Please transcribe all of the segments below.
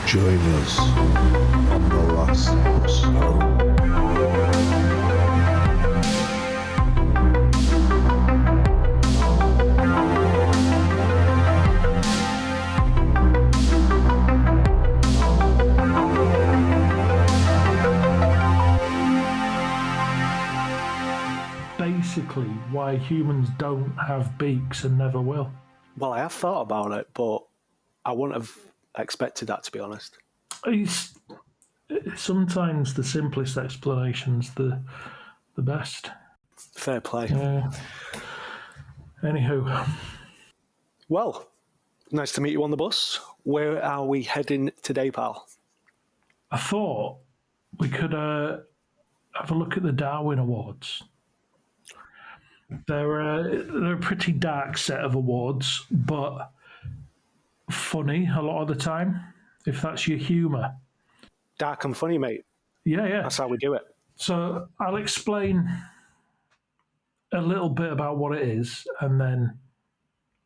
Join us on the last bus home. Basically, why humans don't have beaks and never will. Well, I have thought about it, but I wouldn't have expected that, to be honest. It's sometimes the simplest explanation's the best. Fair play. Anywho. Well, nice to meet you on the bus. Where are we heading today, pal? I thought we could have a look at the Darwin Awards. They're a pretty dark set of awards, but funny a lot of the time, if that's your humour. Dark and funny, mate. Yeah. That's how we do it. So I'll explain a little bit about what it is, and then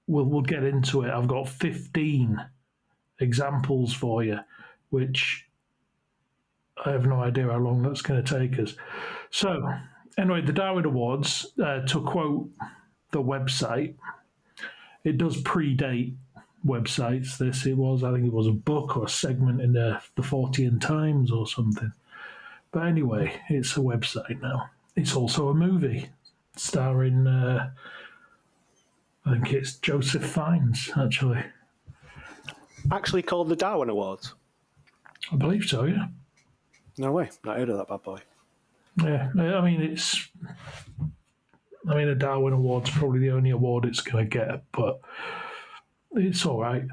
we'll get into it. I've got 15 examples for you, which I have no idea how long that's going to take us. So anyway, the Darwin Awards, to quote the website, it does predate websites. I think it was a book or a segment in the Fortean Times or something. But anyway, it's a website now. It's also a movie starring, I think it's Joseph Fiennes, actually. Actually called the Darwin Awards? I believe so, yeah. No way. Not heard of that bad boy. Yeah, I mean, the Darwin Award's probably the only award it's going to get, but it's all right.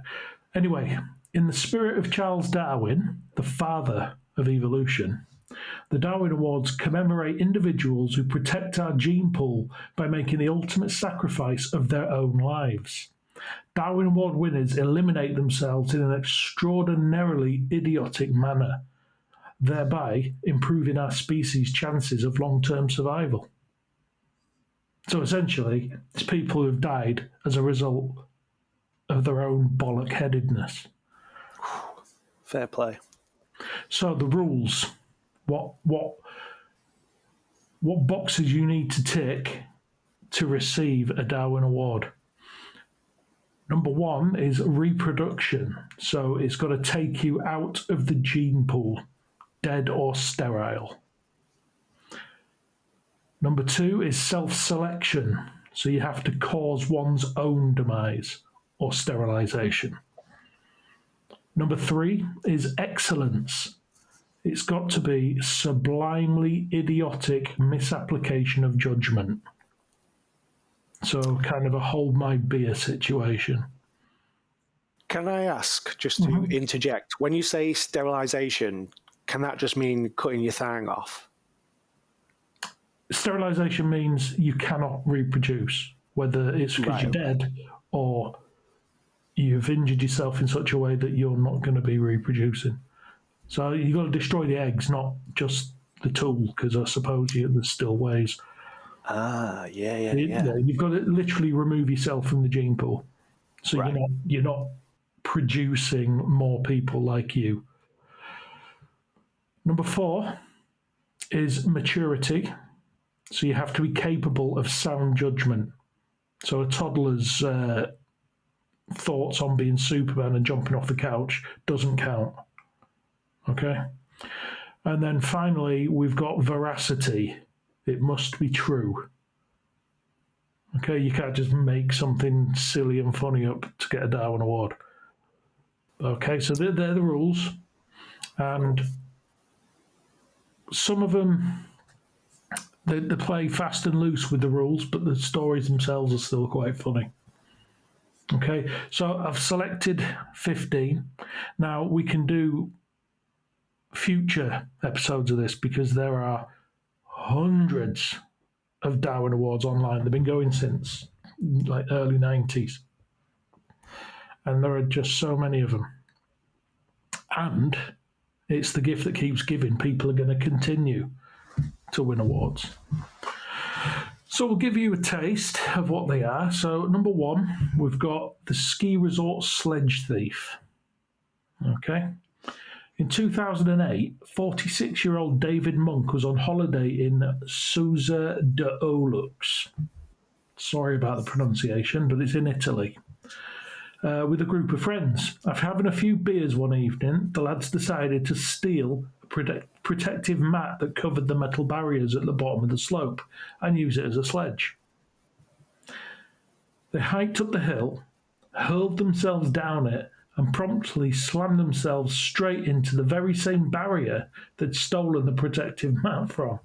Anyway, in the spirit of Charles Darwin, the father of evolution, the Darwin Awards commemorate individuals who protect our gene pool by making the ultimate sacrifice of their own lives. Darwin Award winners eliminate themselves in an extraordinarily idiotic manner, thereby improving our species' chances of long-term survival. So essentially, it's people who have died as a result of their own bollock-headedness. Fair play. So the rules, what boxes you need to tick to receive a Darwin Award. Number one is reproduction. So it's got to take you out of the gene pool, dead or sterile. Number two is self-selection. So you have to cause one's own demise or sterilization. Number three is excellence. It's got to be sublimely idiotic misapplication of judgment. So kind of a hold my beer situation. Can I ask, just to interject, when you say sterilization, can that just mean cutting your thang off? Sterilization means you cannot reproduce, whether it's because you're dead or you've injured yourself in such a way that you're not going to be reproducing. So you've got to destroy the eggs, not just the tool, because I suppose there's still ways. Yeah. You've got to literally remove yourself from the gene pool. So you're not producing more people like you. Number four is maturity. So you have to be capable of sound judgment. So a toddler's thoughts on being Superman and jumping off the couch doesn't count. Okay? And then finally, we've got veracity. It must be true. Okay, you can't just make something silly and funny up to get a Darwin Award. Okay, so they're the rules. And some of them, they play fast and loose with the rules, but the stories themselves are still quite funny. Okay, so I've selected 15. Now, we can do future episodes of this because there are hundreds of Darwin Awards online. They've been going since like early 90s. And there are just so many of them. And it's the gift that keeps giving. People are going to continue to win awards. So we'll give you a taste of what they are. So number one, we've got the ski resort sledge thief. Okay. In 2008, 46-year-old David Monk was on holiday in Susa de Olux. Sorry about the pronunciation, but it's in Italy. With a group of friends. After having a few beers one evening, the lads decided to steal a protective mat that covered the metal barriers at the bottom of the slope and use it as a sledge. They hiked up the hill, hurled themselves down it, and promptly slammed themselves straight into the very same barrier they'd stolen the protective mat from.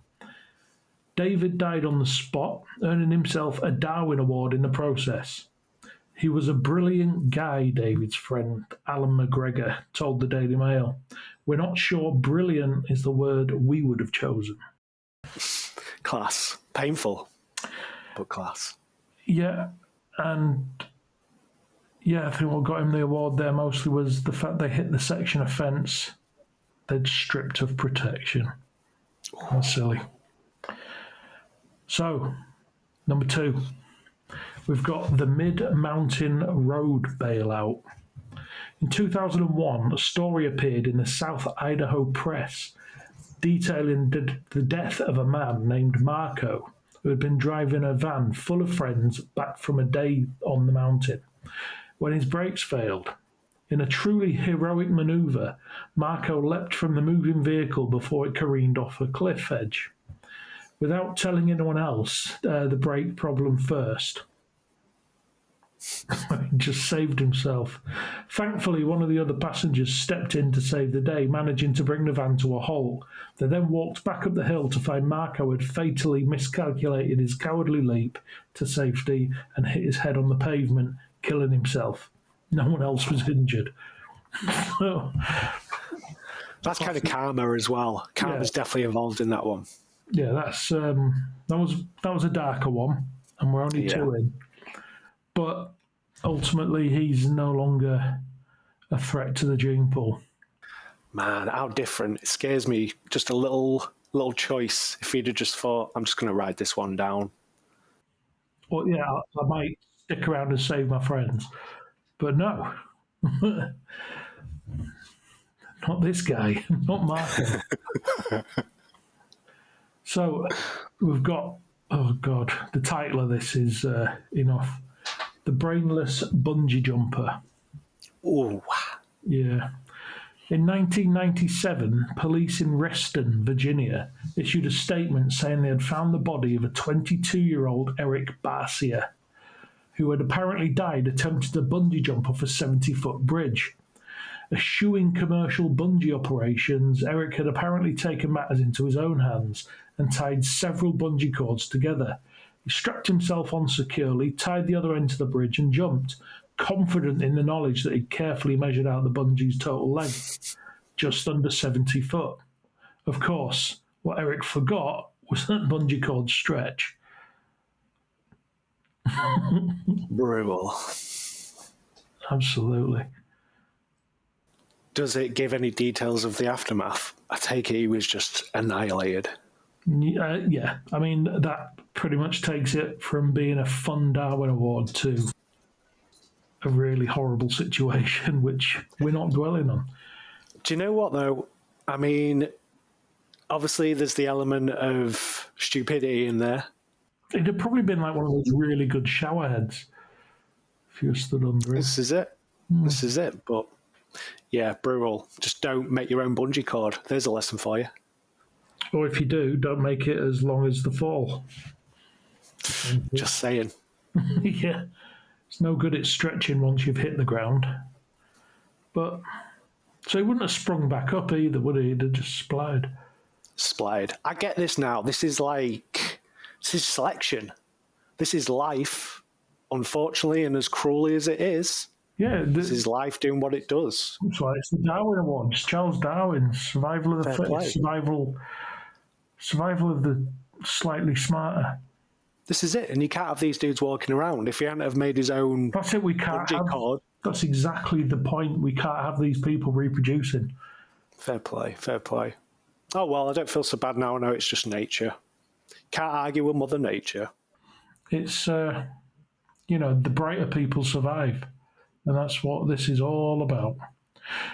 David died on the spot, earning himself a Darwin Award in the process. He was a brilliant guy, David's friend, Alan McGregor, told the Daily Mail. We're not sure brilliant is the word we would have chosen. Class. Painful, but class. Yeah, and I think what got him the award there mostly was the fact they hit the section of fence they'd stripped of protection. That's silly. So, number 2. We've got the Mid-Mountain Road bailout. In 2001, a story appeared in the South Idaho Press detailing the death of a man named Marco, who had been driving a van full of friends back from a day on the mountain when his brakes failed. In a truly heroic maneuver, Marco leapt from the moving vehicle before it careened off a cliff edge. Without telling anyone else the brake problem first, he just saved himself. Thankfully, one of the other passengers stepped in to save the day, managing to bring the van to a halt. They then walked back up the hill to find Marco had fatally miscalculated his cowardly leap to safety and hit his head on the pavement, killing himself. No one else was injured. So, that's kind of karma as well. Karma's definitely involved in that one. Yeah, that's that was a darker one, and we're only 2 in. But ultimately, he's no longer a threat to the gene pool. Man, how different. It scares me just a little choice. If he'd have just thought, I'm just going to write this one down. Well, yeah, I might stick around and save my friends. But no. Not this guy. Not Marco. So we've got, oh God, the title of this is enough. The Brainless Bungee Jumper. Oh. Yeah. In 1997, police in Reston, Virginia, issued a statement saying they had found the body of a 22-year-old Eric Barcia, who had apparently died attempting to bungee jump off a 70-foot bridge. Eschewing commercial bungee operations, Eric had apparently taken matters into his own hands and tied several bungee cords together. He strapped himself on securely, tied the other end to the bridge, and jumped, confident in the knowledge that he'd carefully measured out the bungee's total length, just under 70 foot. Of course, what Eric forgot was that bungee cords stretch. Brutal. Absolutely. Does it give any details of the aftermath? I take it he was just annihilated. Yeah, I mean, that pretty much takes it from being a fun Darwin Award to a really horrible situation, which we're not dwelling on. Do you know what, though? I mean, obviously there's the element of stupidity in there. It'd have probably been like one of those really good shower heads if you stood under it. This is it. This is it. But, yeah, brutal. Just don't make your own bungee cord. There's a lesson for you. Or if you do, don't make it as long as the fall. Just saying. Yeah. It's no good at stretching once you've hit the ground. But, so he wouldn't have sprung back up either, would he? He'd have just splattered. Splattered. I get this now. This is selection. This is life, unfortunately, and as cruelly as it is. Yeah. This is life doing what it does. That's why it's the Darwin Awards. Charles Darwin, survival of the fittest, survival of the slightly smarter. This is it, and you can't have these dudes walking around. If he hadn't have made his own That's it, we can't bungee have, cord. That's exactly the point. We can't have these people reproducing. Fair play, fair play. Oh, well, I don't feel so bad now. I know it's just nature. Can't argue with Mother Nature. It's, the brighter people survive. And that's what this is all about.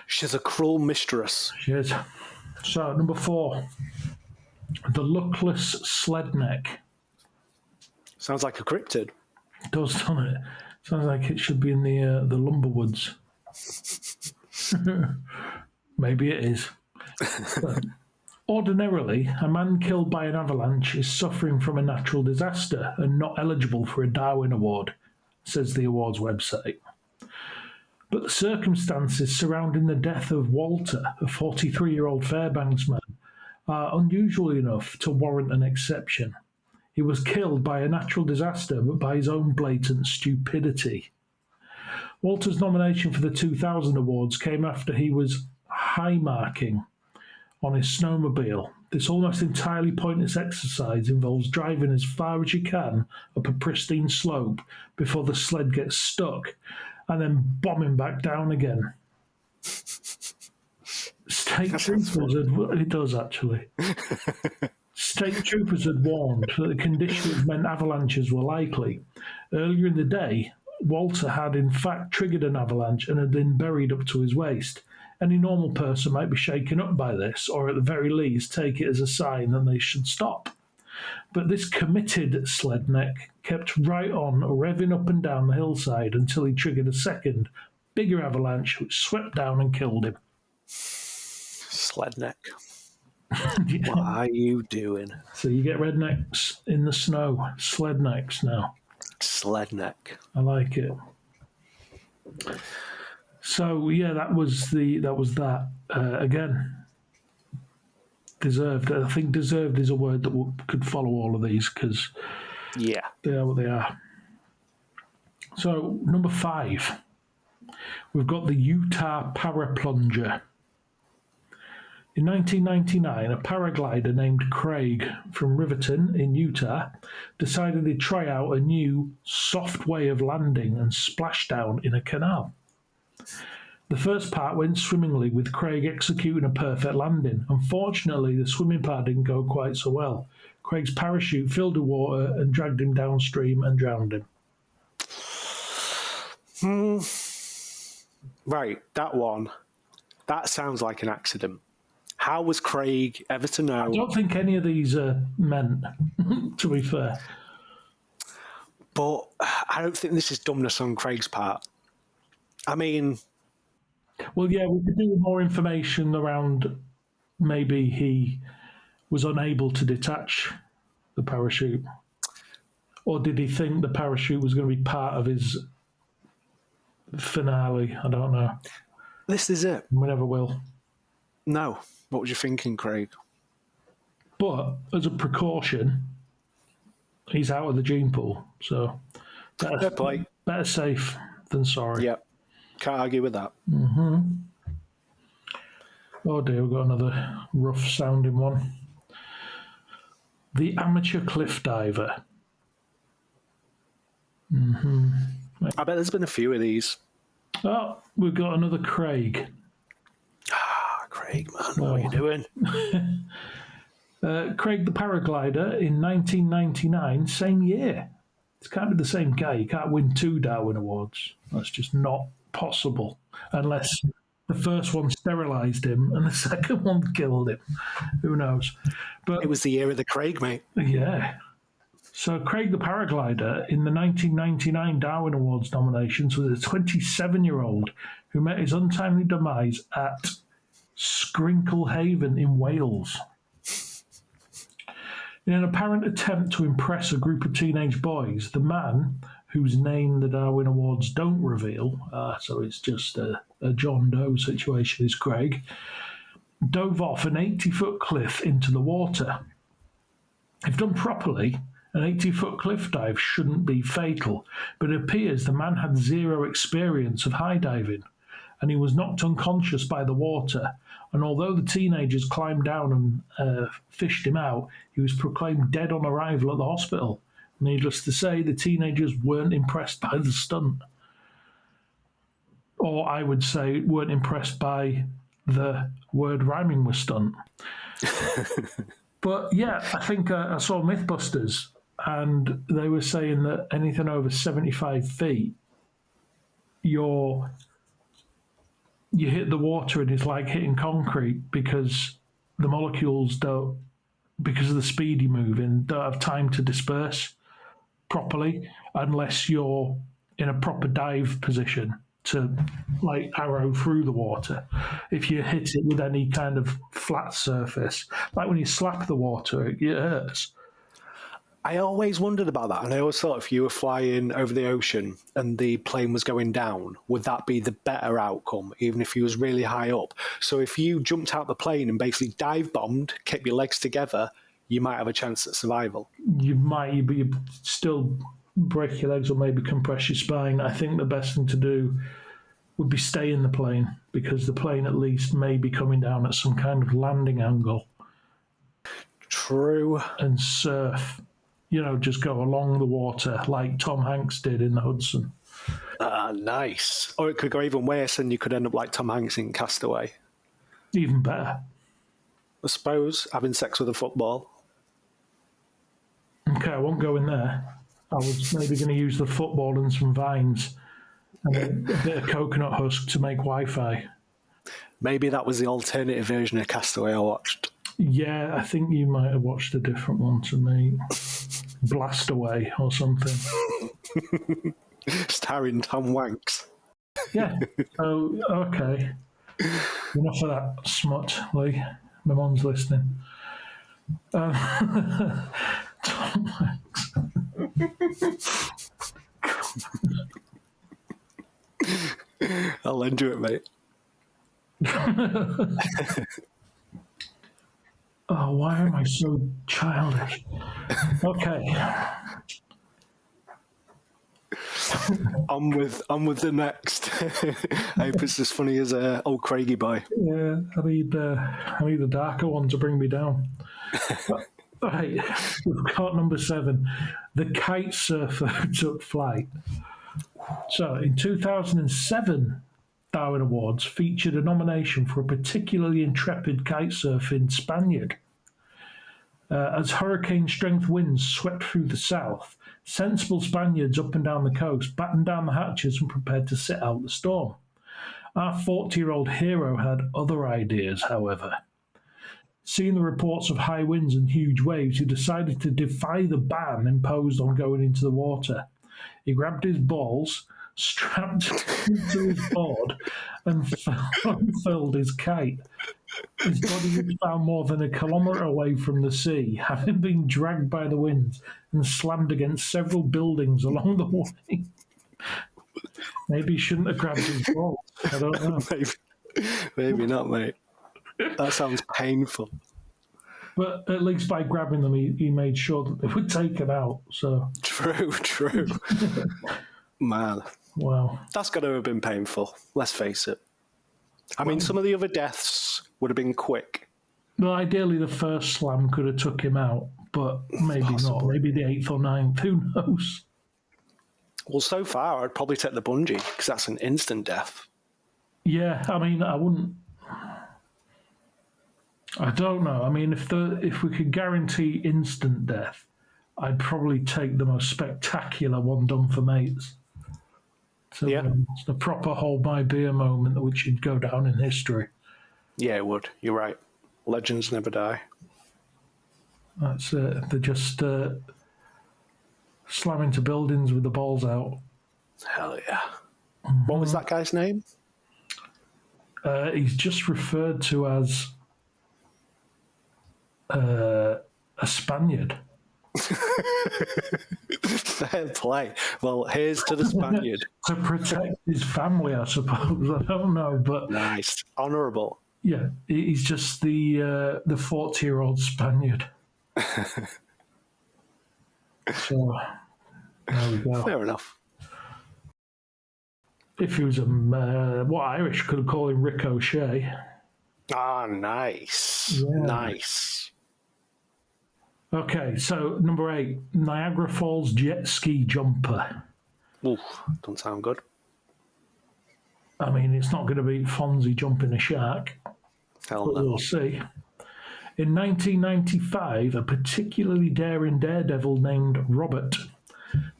She's a cruel mistress. She is. So, number 4, the luckless sledneck. Sounds like a cryptid. It does, doesn't it? Sounds like it should be in the lumberwoods. Maybe it is. But ordinarily, a man killed by an avalanche is suffering from a natural disaster and not eligible for a Darwin Award, says the awards website. But the circumstances surrounding the death of Walter, a 43-year-old Fairbanks man, are unusual enough to warrant an exception. He was killed by a natural disaster, but by his own blatant stupidity. Walter's nomination for the 2000 awards came after he was high-marking on his snowmobile. This almost entirely pointless exercise involves driving as far as you can up a pristine slope before the sled gets stuck, and then bombing back down again. State troopers it does actually. State troopers had warned that the conditions meant avalanches were likely. Earlier in the day, Walter had in fact triggered an avalanche and had been buried up to his waist. Any normal person might be shaken up by this, or at the very least take it as a sign that they should stop. But this committed sledneck kept right on, revving up and down the hillside until he triggered a second, bigger avalanche which swept down and killed him. Sledneck. What are you doing? So you get rednecks in the snow, slednecks now. Sledneck. I like it. So yeah, that was that. Again, deserved. I think deserved is a word that could follow all of these because yeah, they are what they are. So number 5, we've got the Utah Paraplunger. In 1999, a paraglider named Craig from Riverton in Utah decided he'd try out a new, soft way of landing and splash down in a canal. The first part went swimmingly, with Craig executing a perfect landing. Unfortunately, the swimming part didn't go quite so well. Craig's parachute filled with water and dragged him downstream and drowned him. Right, that one. That sounds like an accident. How was Craig ever to know? I don't think any of these are meant, to be fair. But I don't think this is dumbness on Craig's part. I mean... Well, yeah, we could do with more information around maybe he was unable to detach the parachute. Or did he think the parachute was going to be part of his finale? I don't know. This is it. We never will. No. What was you thinking, Craig? But as a precaution, he's out of the gene pool. So better safe than sorry. Yep. Can't argue with that. Mm-hmm. Oh dear, we've got another rough sounding one. The amateur cliff diver. Mm-hmm. I bet there's been a few of these. Oh, we've got another Craig. Craig, man, what are you doing? Craig the paraglider in 1999, same year. It can't be the same guy. You can't win 2 Darwin Awards. That's just not possible unless the first one sterilised him and the second one killed him. Who knows? But it was the year of the Craig, mate. Yeah. So Craig the paraglider in the 1999 Darwin Awards nominations was a 27-year-old who met his untimely demise at Scrinkle Haven in Wales. In an apparent attempt to impress a group of teenage boys, the man, whose name the Darwin Awards don't reveal, so it's just a John Doe situation, is Craig, dove off an 80-foot cliff into the water. If done properly, an 80-foot cliff dive shouldn't be fatal, but it appears the man had zero experience of high diving, and he was knocked unconscious by the water. And although the teenagers climbed down and fished him out, he was proclaimed dead on arrival at the hospital. Needless to say, the teenagers weren't impressed by the stunt. Or I would say, weren't impressed by the word rhyming with stunt. But yeah, I think I saw Mythbusters, and they were saying that anything over 75 feet, you're you hit the water and it's like hitting concrete because the molecules don't, because of the speed you move in, don't have time to disperse properly unless you're in a proper dive position to like arrow through the water. If you hit it with any kind of flat surface, like when you slap the water, it hurts. I always wondered about that, and I always thought if you were flying over the ocean and the plane was going down, would that be the better outcome, even if you was really high up? So if you jumped out the plane and basically dive bombed, kept your legs together, you might have a chance at survival. You might be still break your legs or maybe compress your spine. I think the best thing to do would be stay in the plane because the plane at least may be coming down at some kind of landing angle. True. And surf. Just go along the water like Tom Hanks did in the Hudson. Nice. Or it could go even worse and you could end up like Tom Hanks in Castaway. Even better. I suppose, having sex with a football. Okay, I won't go in there. I was maybe going to use the football and some vines and a bit of coconut husk to make Wi-Fi. Maybe that was the alternative version of Castaway I watched. Yeah, I think you might have watched a different one to me. Blast Away or something. Starring Tom Hanks. Yeah. So, okay. Enough of that smut, Lee. My mum's listening. Tom Hanks. I'll lend you it, mate. Oh, why am I so childish? Okay. I'm with the next. I hope it's as funny as old Craigie boy. Yeah, I need the darker one to bring me down. Right, we've got number 7. The kite surfer who took flight. So, in 2007, Darwin Awards featured a nomination for a particularly intrepid kitesurfing Spaniard. As hurricane-strength winds swept through the south, sensible Spaniards up and down the coast battened down the hatches and prepared to sit out the storm. Our 40-year-old hero had other ideas, however. Seeing the reports of high winds and huge waves, he decided to defy the ban imposed on going into the water. He grabbed his balls, strapped into his board, and filled his kite. His body was found more than a kilometre away from the sea, having been dragged by the winds and slammed against several buildings along the way. Maybe he shouldn't have grabbed his balls. I don't know. Maybe not, mate. That sounds painful. But at least by grabbing them, he made sure that they were taken out. So True. Man. Wow. That's got to have been painful. Let's face it. I mean, some of the other deaths would have been quick. Well, ideally, the first slam could have took him out, but maybe not. Maybe the 8th or 9th. Who knows? Well, so far, I'd probably take the bungee because that's an instant death. Yeah, I mean, I wouldn't. I don't know. I mean, if we could guarantee instant death, I'd probably take the most spectacular one done for mates. So it's the proper hold my beer moment which would go down in history. Yeah, it would. You're right. Legends never die. That's it. They're just slamming to buildings with the balls out. Hell yeah. Mm-hmm. What was that guy's name? He's just referred to as a Spaniard. Fair play. Well, here's to the Spaniard. To protect his family, I suppose. I don't know, but nice, honourable. Yeah, he's just the 40-year-old Spaniard. So there we go. Fair enough. If he was what Irish could have called him Ricochet. Ah, nice, nice. Okay, so number 8, Niagara Falls jet ski jumper. Oof, doesn't sound good. I mean, it's not going to beat Fonzie jumping a shark. Hell but no. We'll see. In 1995, a particularly daring daredevil named Robert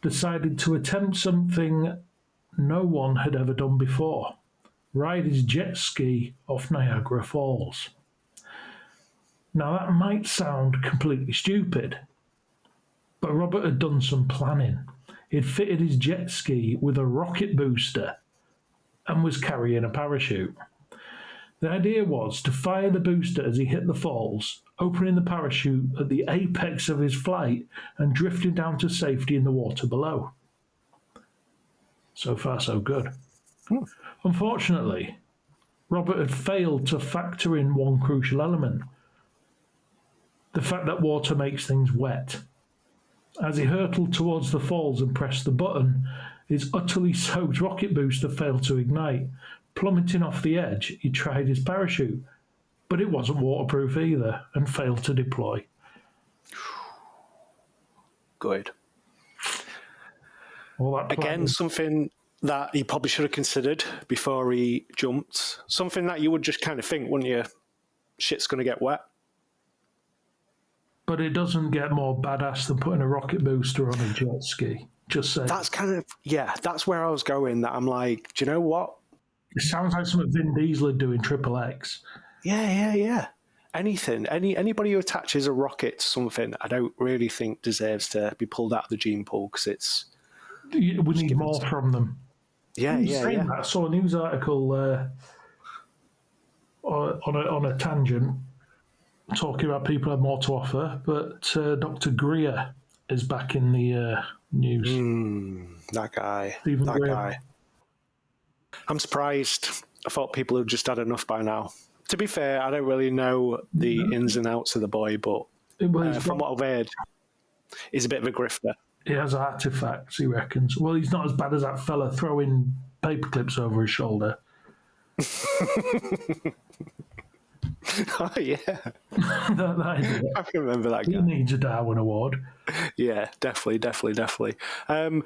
decided to attempt something no one had ever done before. ride his jet ski off Niagara Falls. Now, that might sound completely stupid, but Robert had done some planning. He'd fitted his jet ski with a rocket booster and was carrying a parachute. The idea was to fire the booster as he hit the falls, opening the parachute at the apex of his flight and drifting down to safety in the water below. So far, so good. Unfortunately, Robert had failed to factor in one crucial element: the fact that water makes things wet. As he hurtled towards the falls and pressed the button, his utterly soaked rocket booster failed to ignite. Plummeting off the edge, he tried his parachute, but it wasn't waterproof either and failed to deploy. Good. All that Again, something that he probably should have considered before he jumped. Something that you would just kind of think, wouldn't you? Shit's going to get wet. But it doesn't get more badass than putting a rocket booster on a jet ski. Just saying. That's kind of, that's where I was going. That I'm like, do you know what? It sounds like something Vin Diesel would do in Triple X. Yeah. Anything. Anybody who attaches a rocket to something, I don't really think deserves to be pulled out of the gene pool because it's... We need more from them. Yeah. That, I saw a news article on a tangent talking about people have more to offer, but Dr. Greer is back in the news. That guy. Stephen that Greer. guy. I'm surprised. I thought people had just had enough by now. To be fair, I don't really know the ins and outs of the boy, but from what I've heard, he's a bit of a grifter. He has artifacts, he reckons. Well, he's not as bad as that fella throwing paper clips over his shoulder. Oh, yeah. that idiot. I can remember that guy. He needs a Darwin Award. Yeah, definitely. I'm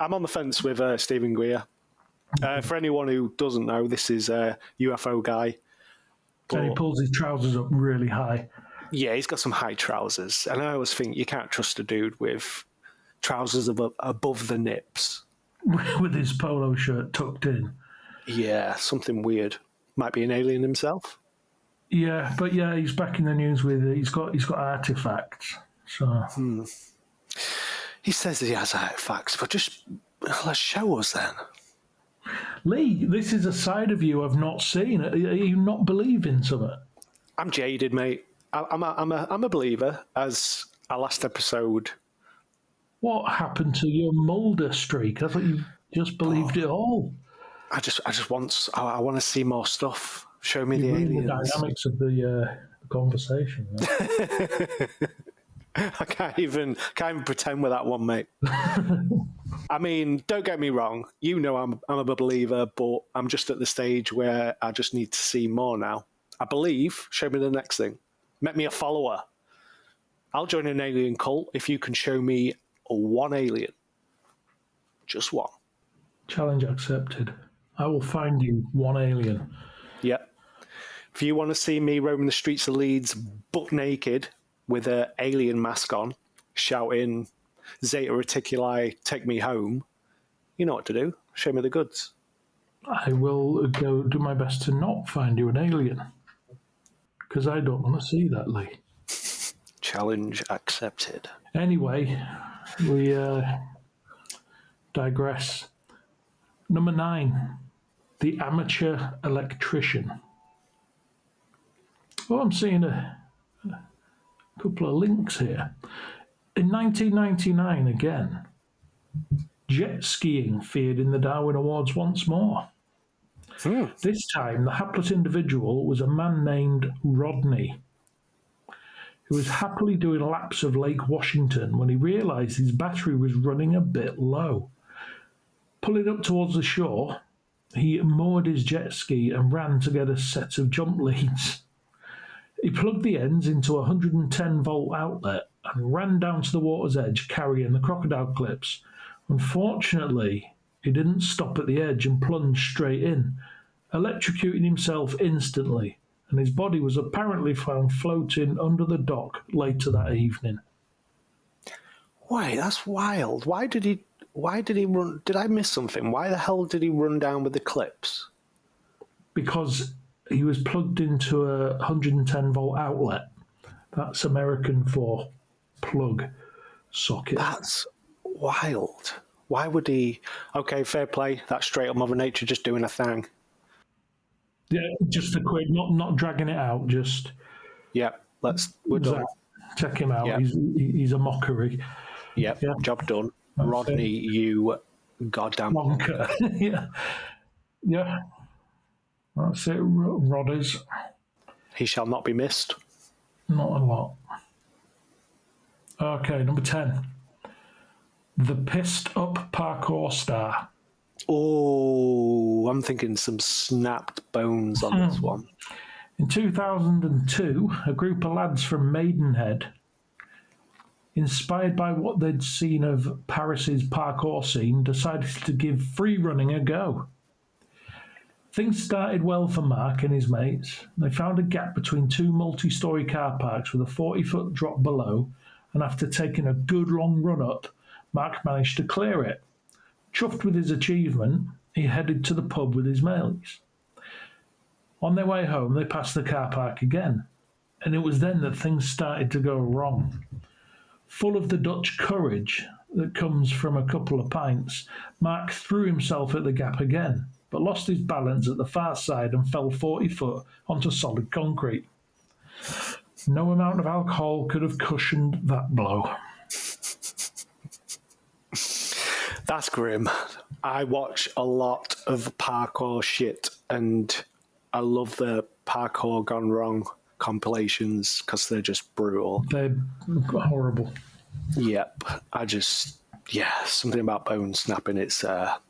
on the fence with Stephen Greer. For anyone who doesn't know, this is a UFO guy. And he pulls his trousers up really high. Yeah, he's got some high trousers. And I always think you can't trust a dude with trousers above the nips. With his polo shirt tucked in. Yeah, something weird. Might be an alien himself. Yeah, but he's back in the news with he's got artifacts. So He says he has artifacts, but just let's show us then. Lee, this is a side of you I've not seen. Are you not believing something? I'm jaded, mate. I'm a believer, as our last episode. What happened to your Mulder streak? I thought you just believed it all. I just want to see more stuff. Show me the aliens. aliens. The dynamics of the conversation. I can't even pretend with that one, mate. I mean, don't get me wrong. You know I'm a believer, but I'm just at the stage where I just need to see more now. I believe. Show me the next thing. Make me a follower. I'll join an alien cult if you can show me one alien. Just one. Challenge accepted. I will find you one alien. Yep. If you want to see me roaming the streets of Leeds butt naked with an alien mask on, shouting, Zeta Reticuli, take me home, you know what to do. Show me the goods. I will go do my best to not find you an alien. Because I don't want to see that, Lee. Challenge accepted. Anyway, we digress. Number 9, the amateur electrician. Oh, I'm seeing a couple of links here. In 1999, again, jet skiing feared in the Darwin Awards once more. This time, the hapless individual was a man named Rodney, who was happily doing laps of Lake Washington when he realised his battery was running a bit low. Pulling up towards the shore, he moored his jet ski and ran to get a set of jump leads. He plugged the ends into a 110-volt outlet and ran down to the water's edge carrying the crocodile clips. Unfortunately, he didn't stop at the edge and plunged straight in, electrocuting himself instantly, and his body was apparently found floating under the dock later that evening. Wait, that's wild. Why did he run? Did I miss something? Why the hell did he run down with the clips? because he was plugged into a 110 volt outlet. That's American for plug socket. That's wild. Why would he? Okay, fair play. That's straight up Mother Nature just doing a thing. Yeah, just a quick, not dragging it out. Just Yeah, we're done. check him out. Yeah. He's a mockery. Yep, Yeah. job done. Rodney, you goddamn Wonker. yeah. That's it. Rodders. He shall not be missed. Not a lot. Okay, number 10. The pissed up parkour star. Oh, I'm thinking some snapped bones on this one. In 2002, a group of lads from Maidenhead, inspired by what they'd seen of Paris's parkour scene, decided to give free running a go. Things started well for Mark and his mates. They found a gap between two multi-storey car parks with a 40-foot drop below, and after taking a good long run up, Mark managed to clear it. Chuffed with his achievement, he headed to the pub with his mates. On their way home, they passed the car park again, and it was then that things started to go wrong. Full of the Dutch courage that comes from a couple of pints, Mark threw himself at the gap again, but lost his balance at the far side and fell 40 foot onto solid concrete. No amount of alcohol could have cushioned that blow. That's grim. I watch a lot of parkour shit, and I love the parkour gone wrong compilations because they're just brutal. They're horrible. Yep. Something about bone snapping, it's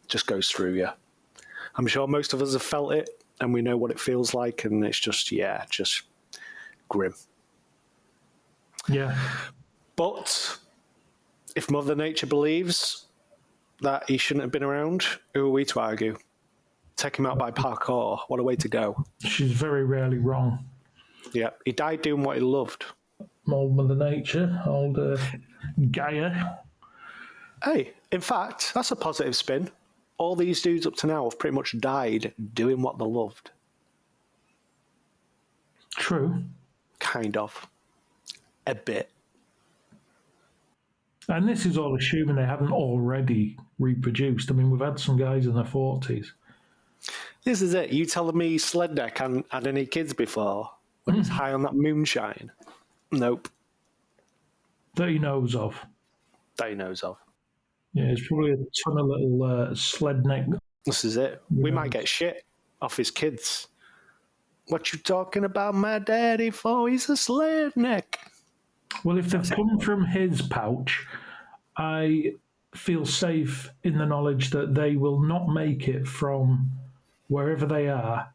just goes through you. I'm sure most of us have felt it, and we know what it feels like, and it's just grim. Yeah. But if Mother Nature believes that he shouldn't have been around, who are we to argue? Take him out by parkour. What a way to go. She's very rarely wrong. Yeah, he died doing what he loved. Old Mother Nature, old Gaia. Hey, in fact, that's a positive spin. All these dudes up to now have pretty much died doing what they loved. True. Kind of. A bit. And this is all assuming they haven't already reproduced. I mean, we've had some guys in their 40s. This is it. You telling me Sledneck hadn't had any kids before when he's high on that moonshine? Nope. That he knows of. That he knows of. Yeah, there's probably a ton of little sled neck. This is it. We might get shit off his kids. What you talking about my daddy for? He's a Sledneck. Well, if they've come from his pouch, I feel safe in the knowledge that they will not make it from wherever they are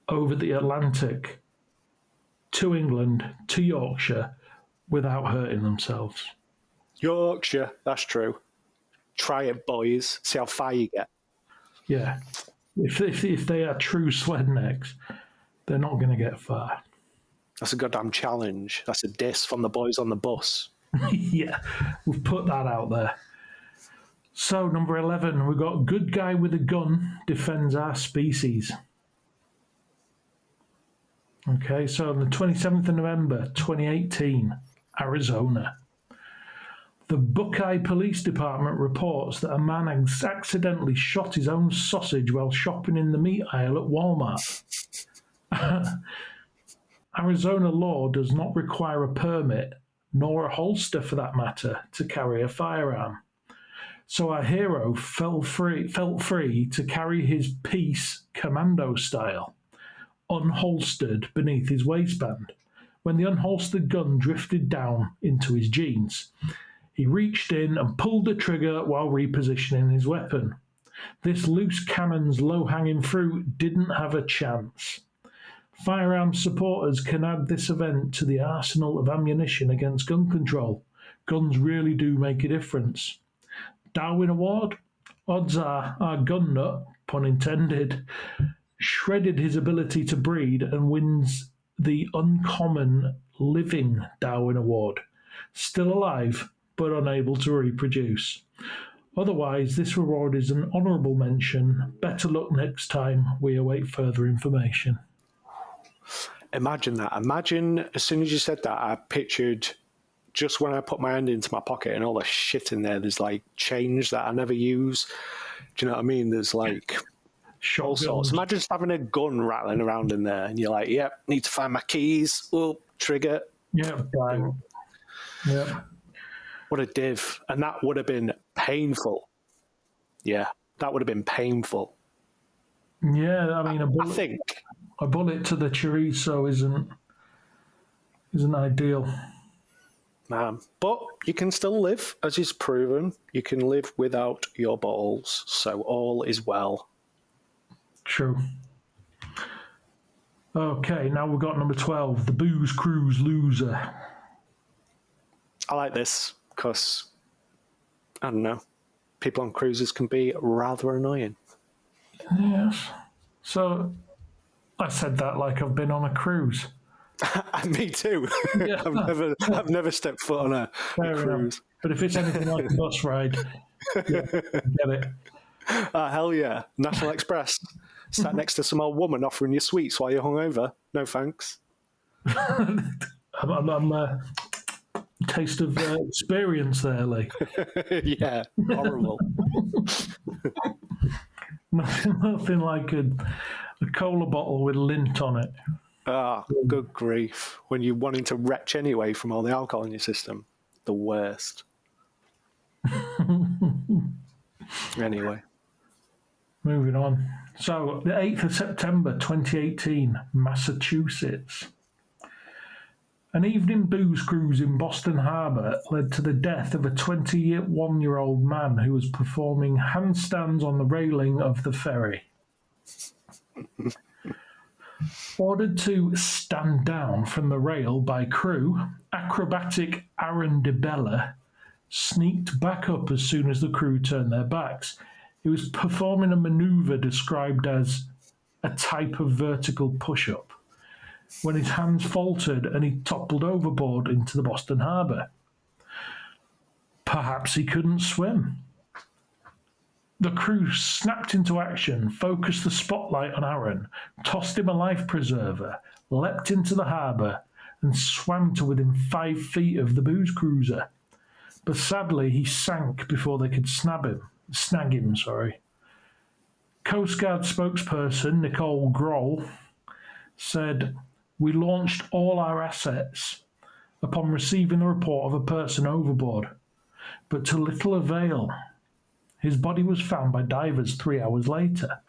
over the Atlantic to England, to Yorkshire, without hurting themselves. Yorkshire, that's true. Try it, boys. See how far you get. Yeah. If they are true sled necks, they're not going to get far. That's a goddamn challenge. That's a diss from the boys on the bus. Yeah, we've put that out there. So, number 11, we've got good guy with a gun defends our species. Okay, so on the 27th of November, 2018, Arizona. The Buckeye Police Department reports that a man accidentally shot his own sausage while shopping in the meat aisle at Walmart. Arizona law does not require a permit, nor a holster for that matter, to carry a firearm. So our hero felt free to carry his piece commando style, unholstered beneath his waistband. When the unholstered gun drifted down into his jeans, he reached in and pulled the trigger while repositioning his weapon. This loose cannon's low-hanging fruit didn't have a chance. Firearms supporters can add this event to the arsenal of ammunition against gun control. Guns really do make a difference. Darwin Award? Odds are our gun nut, pun intended, shredded his ability to breed and wins the Uncommon Living Darwin Award. Still alive, but unable to reproduce. Otherwise, this reward is an honourable mention. Better luck next time. We await further information. Imagine that. Imagine as soon as you said that, I pictured just when I put my hand into my pocket and all the shit in there, there's like change that I never use. Do you know what I mean? There's like all sorts. Imagine just having a gun rattling around in there and you're like, yep, need to find my keys. Oh, trigger. Yeah, bang. Yeah. What a div. And that would have been painful. Yeah, that would have been painful. Yeah, I mean, I think a bullet to the chorizo isn't ideal. But you can still live, as is proven. You can live without your balls, so all is well. True. Okay, now we've got number 12, the Booze Cruise Loser. I like this because, I don't know, people on cruises can be rather annoying. Yes. So, I said that like I've been on a cruise. Me too. Yeah. I've never stepped foot on a cruise. But if it's anything like a bus ride, yeah, get it. Hell yeah. National Express. Sat next to some old woman offering you sweets while you're hungover. No thanks. I'm taste of experience there, Lee. Yeah, horrible. Nothing like a cola bottle with lint on it. Good grief. When you're wanting to retch anyway from all the alcohol in your system. The worst. Anyway. Moving on. So, the 8th of September 2018, Massachusetts. An evening booze cruise in Boston Harbor led to the death of a 21-year-old man who was performing handstands on the railing of the ferry. Ordered to stand down from the rail by crew, acrobatic Aaron DeBella sneaked back up as soon as the crew turned their backs. He was performing a maneuver described as a type of vertical push-up when his hands faltered and he toppled overboard into the Boston Harbor. Perhaps he couldn't swim. The crew snapped into action, focused the spotlight on Aaron, tossed him a life preserver, leapt into the harbour, and swam to within 5 feet of the booze cruiser. But sadly, he sank before they could snag him. Coast Guard spokesperson Nicole Grohl said, "We launched all our assets upon receiving the report of a person overboard, but to little avail. His body was found by divers 3 hours later.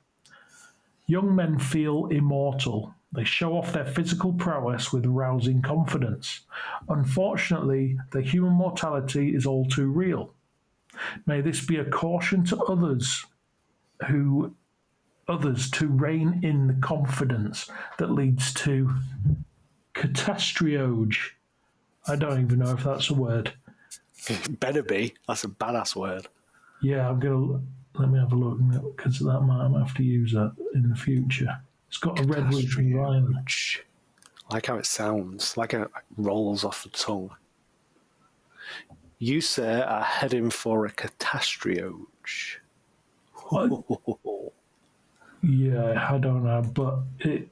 Young men feel immortal. They show off their physical prowess with rousing confidence. Unfortunately, the human mortality is all too real. May this be a caution to others to rein in the confidence that leads to catastrophe." I don't even know if that's a word. It better be. That's a badass word. Yeah, let me have a look, because that might have to use that in the future. It's got a red leafy line. I like how it sounds, like how it rolls off the tongue. You, sir, are heading for a catastrophe. Yeah, I don't know, but in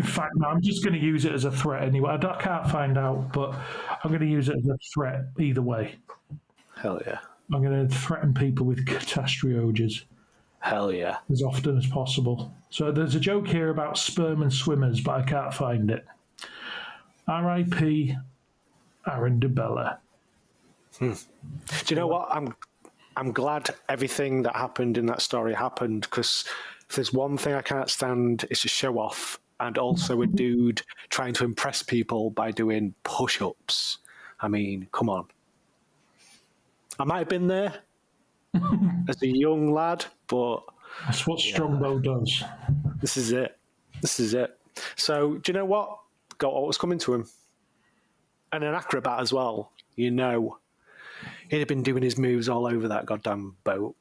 fact, no, I'm just going to use it as a threat anyway. I can't find out, but I'm going to use it as a threat either way. Hell yeah. I'm going to threaten people with catastrophes. Hell yeah. As often as possible. So there's a joke here about sperm and swimmers, but I can't find it. R.I.P. Aaron DeBella. Do you know what? I'm glad everything that happened in that story happened, because if there's one thing I can't stand, it's to show off, and also a dude trying to impress people by doing push-ups. I mean, come on. I might have been there as a young lad, but... That's what Strongbow does. This is it. So, do you know what? Got what was coming to him. And an acrobat as well. You know, he'd have been doing his moves all over that goddamn boat.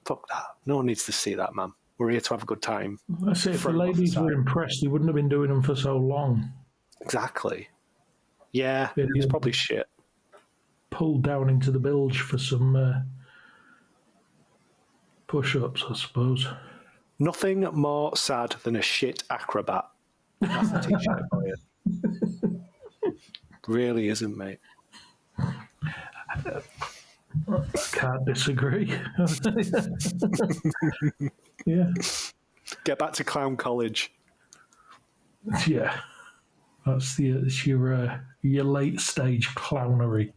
Fuck that. No one needs to see that, man. We're here to have a good time. That's it. If the ladies were impressed, he wouldn't have been doing them for so long. Exactly. Yeah, he's probably shit. Pulled down into the bilge for some Push-ups, I suppose. Nothing more sad than a shit acrobat. That's the t-shirt for you. Really isn't, mate. Can't disagree. Yeah. Get back to clown college. Yeah. It's your late stage clownery.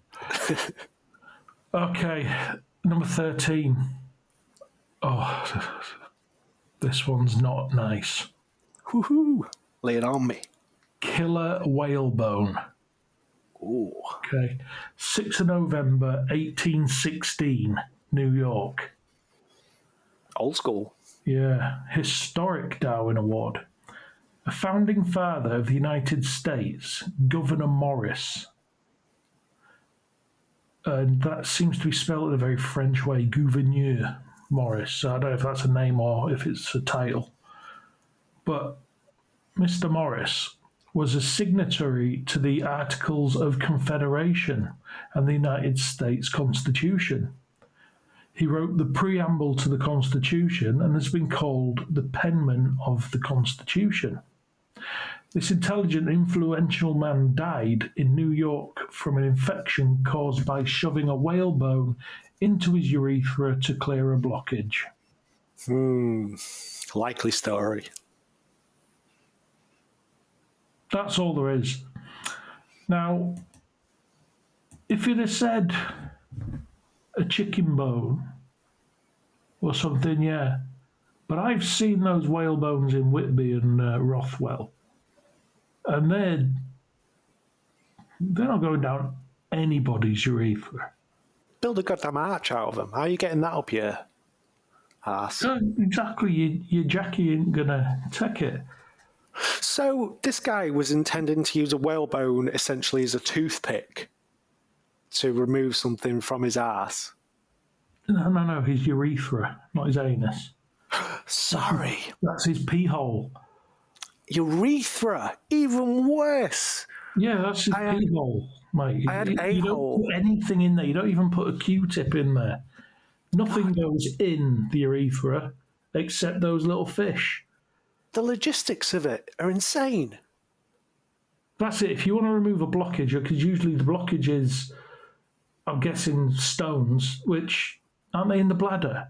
Okay, number 13. Oh, this one's not nice. Woohoo! Lay it on me. Killer whalebone. Ooh. Okay, 6th of November, 1816, New York. Old school. Yeah, historic Darwin Award. A founding father of the United States, Governor Morris. And that seems to be spelled in a very French way, Gouverneur Morris. So I don't know if that's a name or if it's a title. But Mr. Morris was a signatory to the Articles of Confederation and the United States Constitution. He wrote the preamble to the Constitution and has been called the penman of the Constitution. This intelligent, influential man died in New York from an infection caused by shoving a whalebone into his urethra to clear a blockage. Likely story. That's all there is. Now, if you'd have said a chicken bone or something, yeah. But I've seen those whalebones in Whitby and Rothwell, and they're not going down anybody's urethra. Build a goddamn arch out of them. How are you getting that up your ass? So exactly, your Jackie ain't gonna take it. So this guy was intending to use a whalebone essentially as a toothpick to remove something from his ass. No, his urethra, not his anus. Sorry. That's his pee hole. Urethra. Even worse. Yeah, that's his pee hole, mate. I had you don't a-hole. put anything in there. You don't even put a Q-tip in there. Nothing goes in the urethra except those little fish. The logistics of it are insane. That's it. If you want to remove a blockage, because usually the blockage is, I'm guessing, stones, which aren't they in the bladder?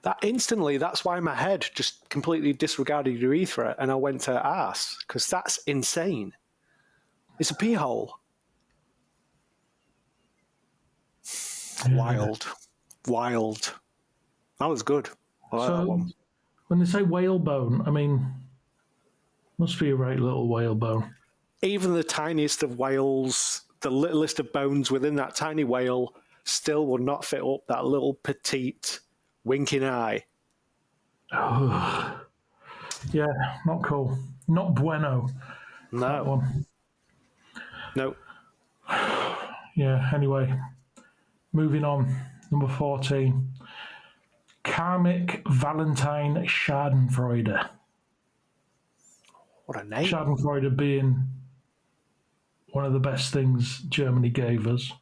That's why my head just completely disregarded urethra and I went to arse, because that's insane. It's a pee hole. Yeah. Wild. That was good. I like that one. When they say whalebone, I mean, must be a right little whalebone. Even the tiniest of whales, the littlest of bones within that tiny whale, still would not fit up that little petite winking eye. Yeah, not cool. Not bueno. That No. one. No. Yeah, anyway. Moving on. Number 14. Karmic Valentine Schadenfreude. What a name. Schadenfreude being one of the best things Germany gave us.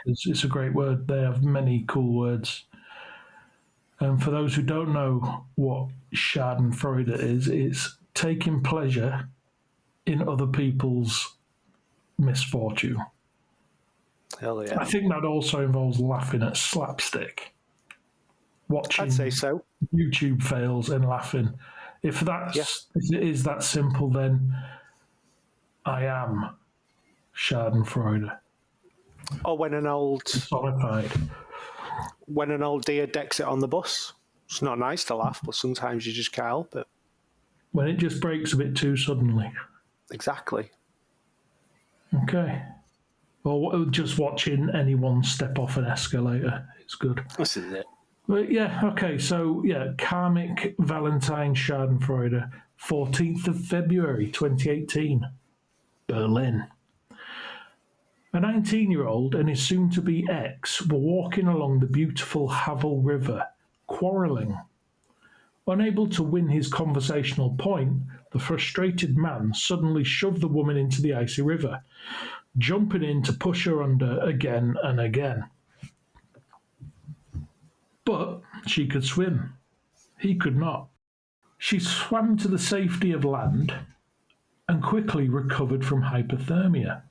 It's a great word. They have many cool words. And for those who don't know what Schadenfreude is, it's taking pleasure in other people's misfortune. Hell yeah. I think that also involves laughing at slapstick. Watching I'd say so. YouTube fails and laughing. If it is that simple, then I am Schadenfreude. Or when an old Personified. deer decks it on the bus. It's not nice to laugh, but sometimes you just can't help it. When it just breaks a bit too suddenly. Exactly. Okay. Or just watching anyone step off an escalator. It's good. This is it. But yeah, okay, so yeah, Karmic Valentine Schadenfreude, 14th of February 2018, Berlin. A 19-year-old and his soon-to-be ex were walking along the beautiful Havel River, quarrelling. Unable to win his conversational point, the frustrated man suddenly shoved the woman into the icy river, jumping in to push her under again and again. But she could swim. He could not. She swam to the safety of land and quickly recovered from hypothermia.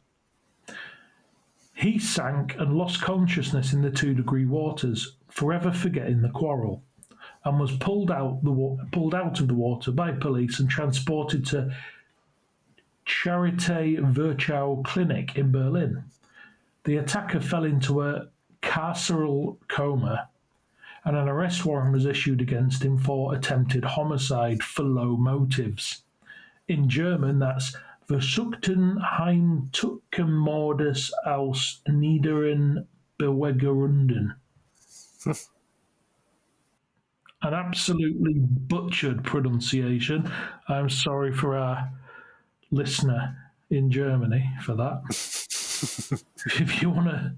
He sank and lost consciousness in the 2-degree waters, forever forgetting the quarrel, and was pulled out of the water by police and transported to Charité Virchow Clinic in Berlin. The attacker fell into a carceral coma, and an arrest warrant was issued against him for attempted homicide for low motives. In German, that's versuchten Heimtückemordes aus niederen Beweggründen. An absolutely butchered pronunciation. I'm sorry for our listener in Germany for that. If you want to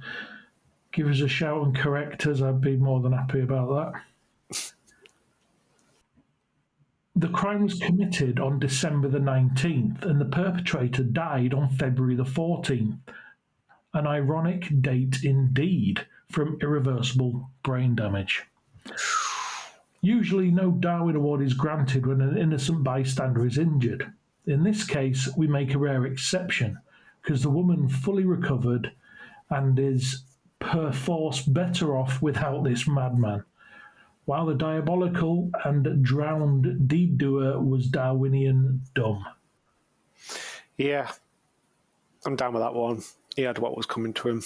give us a shout and correct us, I'd be more than happy about that. The crime was committed on December the 19th, and the perpetrator died on February the 14th. An ironic date indeed, from irreversible brain damage. Usually no Darwin Award is granted when an innocent bystander is injured. In this case, we make a rare exception, because the woman fully recovered and is perforce better off without this madman, while the diabolical and drowned deed-doer was Darwinian dumb. Yeah, I'm down with that one. He had what was coming to him.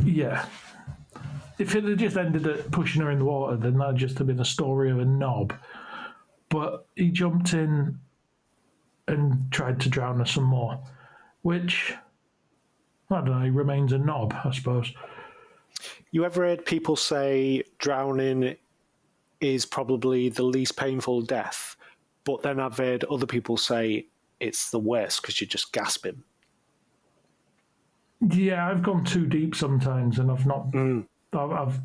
Yeah. If it had just ended at pushing her in the water, then that'd just have been a story of a knob. But he jumped in and tried to drown her some more, which, I don't know, he remains a knob, I suppose. You ever heard people say drowning is probably the least painful death, but then I've heard other people say it's the worst because you're just gasping? Yeah, I've gone too deep sometimes, and I've not. I've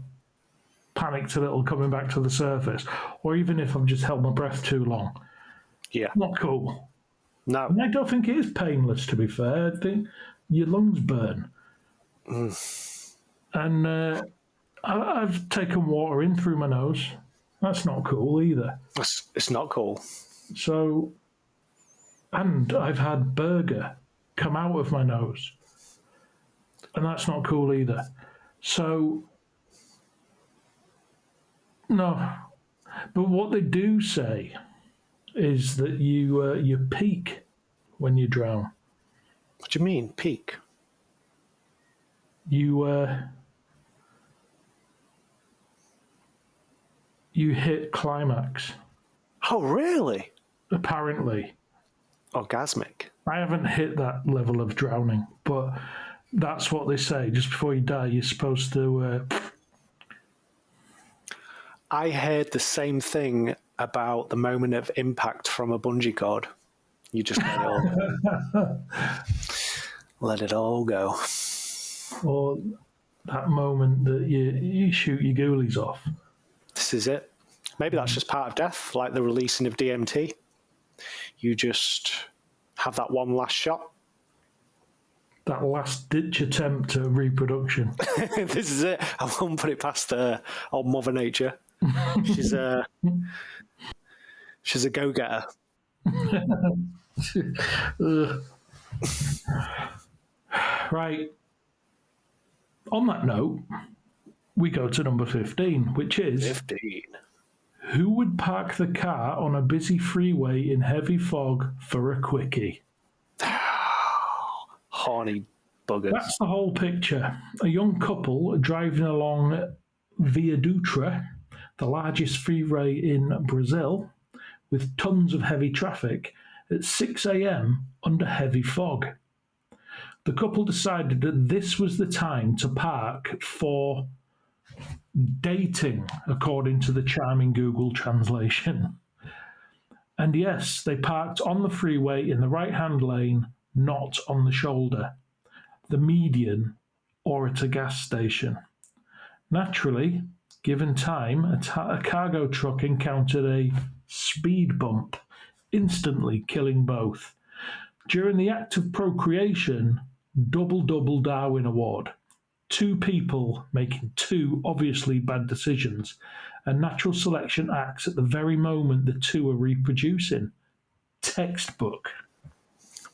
panicked a little coming back to the surface, or even if I've just held my breath too long. Yeah, Not cool. no. And I don't think it is painless, to be fair. I think your lungs burn. And I've taken water in through my nose. That's not cool either. It's not cool. So, and I've had burger come out of my nose. And that's not cool either. So, no. But what they do say is that you peak when you drown. What do you mean, peak? You hit climax, Oh, really? apparently. Orgasmic. I haven't hit that level of drowning, but that's what they say. Just before you die, you're supposed to... I heard the same thing about the moment of impact from a bungee cord. You just let it all go. Let it all go. or that moment that you shoot your ghoulies off. This is it. Maybe that's just part of death, like the releasing of DMT. You just have that one last shot. That last-ditch attempt at reproduction. This is it. I won't put it past old Mother Nature. She's a go-getter. Right. On that note, we go to number 15, which is 15. who would park the car on a busy freeway in heavy fog for a quickie? Horny buggers. That's the whole picture. A young couple driving along Via Dutra, the largest freeway in Brazil, with tons of heavy traffic, at 6 a.m. under heavy fog. The couple decided that this was the time to park for dating, according to the charming Google translation. And yes, they parked on the freeway in the right-hand lane, not on the shoulder, the median, or at a gas station. Naturally, given time, a cargo truck encountered a speed bump, instantly killing both. During the act of procreation, double Darwin Award. two people making two obviously bad decisions, and natural selection acts at the very moment the two are reproducing. Textbook.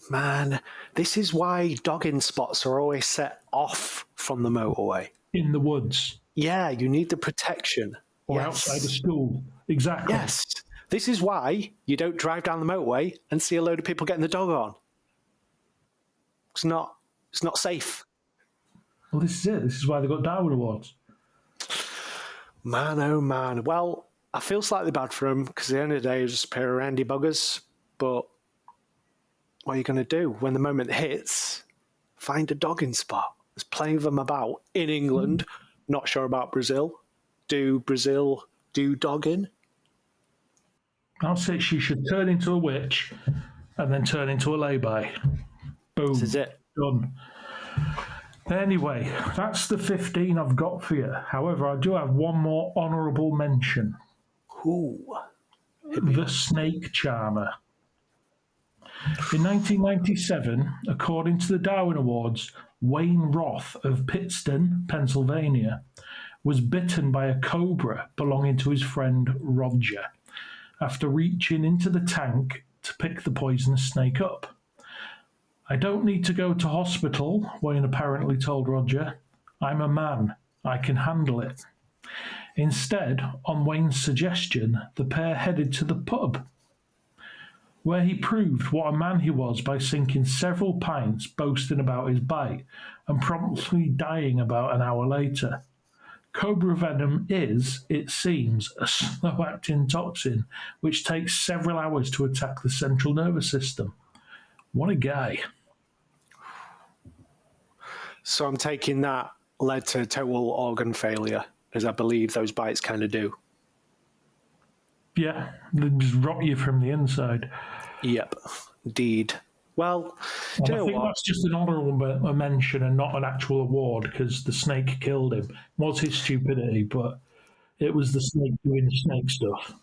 Man, this is why dogging spots are always set off from the motorway. In the woods. Yeah, you need the protection. Or outside of school. Exactly. Yes. This is why you don't drive down the motorway and see a load of people getting the dog on. It's not safe. Well, this is it. This is why they got Darwin Awards. Man, oh man. Well, I feel slightly bad for them because at the end of the day, they're just a pair of randy buggers. But what are you going to do? When the moment hits, find a dogging spot. There's plenty of them about in England. Not sure about Brazil. Do Brazil do dogging? I'll say she should turn into a witch and then turn into a lay-by. Boom. This is it. Done. Anyway, that's the 15 I've got for you. However, I do have one more honourable mention. Ooh. The snake charmer. In 1997, according to the Darwin Awards, Wayne Roth of Pittston, Pennsylvania, was bitten by a cobra belonging to his friend Roger after reaching into the tank to pick the poisonous snake up. I don't need to go to hospital, Wayne apparently told Roger. I'm a man. I can handle it. Instead, on Wayne's suggestion, the pair headed to the pub, where he proved what a man he was by sinking several pints boasting about his bite and promptly dying about an hour later. Cobra venom is, it seems, a slow-acting toxin which takes several hours to attack the central nervous system. What a guy. So I'm taking that led to total organ failure, as I believe those bites kind of do. Yeah, they just rot you from the inside. Yep, indeed. Well, do you know I think what? that's just an honourable mention and not an actual award because the snake killed him. It was his stupidity, but it was the snake doing the snake stuff.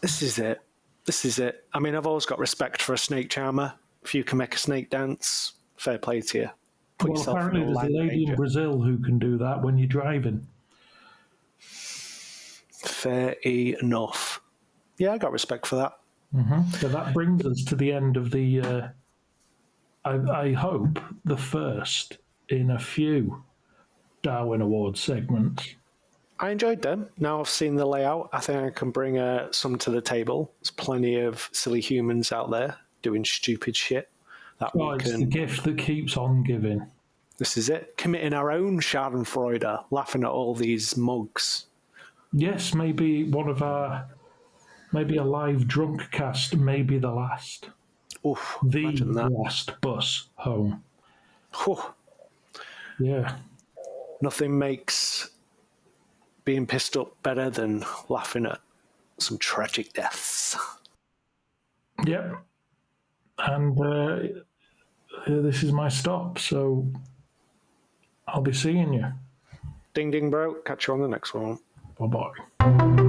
This is it. This is it. I mean, I've always got respect for a snake charmer. If you can make a snake dance, fair play to you. Put Well, yourself apparently in a there's a line of lady in danger. Brazil who can do that when you're driving. Fair enough. Yeah, I got respect for that. So that brings us to the end of the, I hope, the first in a few Darwin Awards segments. I enjoyed them. Now I've seen the layout, I think I can bring some to the table. There's plenty of silly humans out there doing stupid shit. That Oh, it's the gift that keeps on giving. This is it. Committing our own Schadenfreude, laughing at all these mugs. Yes, maybe maybe a live drunk cast, maybe the last. Oof, The imagine that. last bus home. Whew. Yeah. Nothing makes being pissed up better than laughing at some tragic deaths. Yep. And this is my stop, so I'll be seeing you. Ding ding, bro. Catch you on the next one. Bye-bye.